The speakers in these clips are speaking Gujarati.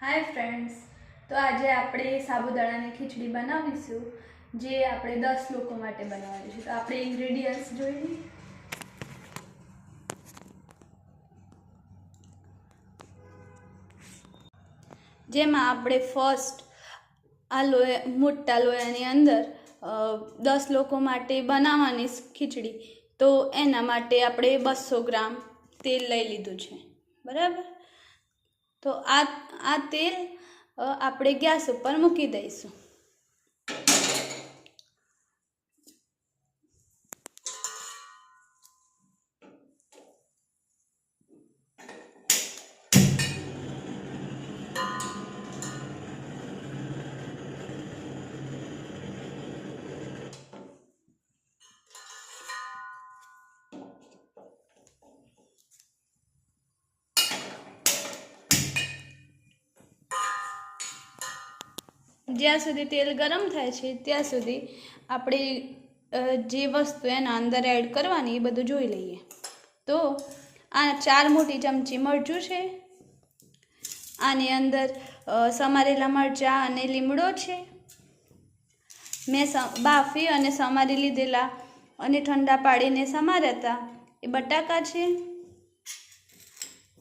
हाय फ्रेंड्स, तो आज આપણે સાબુદાણાની ખીચડી બનાવીશું જે આપણે 10 લોકો માટે બનાવવાની છે। તો આપણે ઇન્ગ્રેડિયન્ટ્સ જોઈ લઈએ। જેમાં આપણે ફર્સ્ટ આ મોટા લોયાની અંદર 10 લોકો માટે બનાવવાની ખીચડી, તો એના માટે આપણે 200 ગ્રામ તેલ લઈ લીધું છે, બરાબર। तो आ तेल આપણે गैस पर मूकी दईशू। જ્યાં સુધી તેલ ગરમ થાય છે ત્યાં સુધી આપણે જે વસ્તુ એના અંદર એડ કરવાની એ બધું જોઈ લઈએ। તો આ 4 મોટી ચમચી મરચું છે, આની અંદર સમારેલા મરચાં અને લીમડો છે, મેં બાફી અને સમારી લીધેલા અને ઠંડા પાડીને સમાર્યા હતા એ બટાકા છે,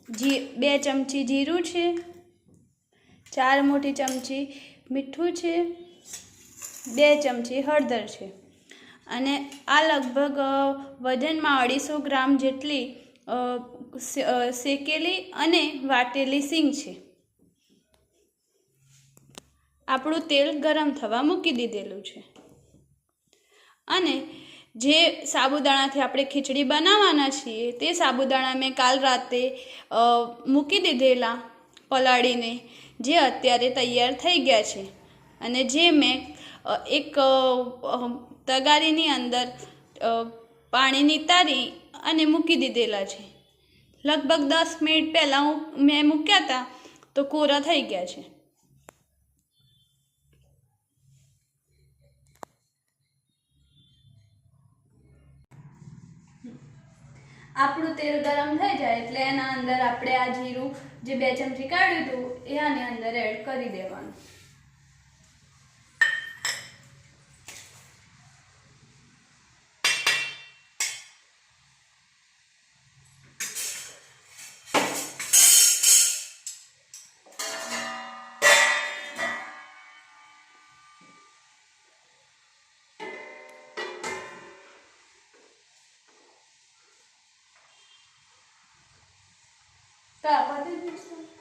2 ચમચી જીરું છે, 4 મોટી ચમચી મીઠું છે, 2 ચમચી હળદર છે, અને આ લગભગ વજનમાં 250 ગ્રામ જેટલી શેકેલી અને વાટેલી સિંગ છે। આપણું તેલ ગરમ થવા મૂકી દીધેલું છે અને જે સાબુદાણાથી આપણે ખીચડી બનાવવાના છીએ તે સાબુદાણા મેં કાલ રાતે મૂકી દીધેલા પલાળીને, જે અત્યારે તૈયાર થઈ ગયા છે, અને જે મેં એક તગારીની અંદર પાણી નિતારી અને મૂકી દીધેલા છે। લગભગ 10 મિનિટ પહેલાં મેં મૂક્યા હતા તો કોરા થઈ ગયા છે। આપણું તેલ ગરમ થઈ જાય એટલે એના અંદર આપણે આ જીરું જે 2 ચમચી કાઢ્યું હતું એ આની અંદર એડ કરી દેવાનું। તો આ બધું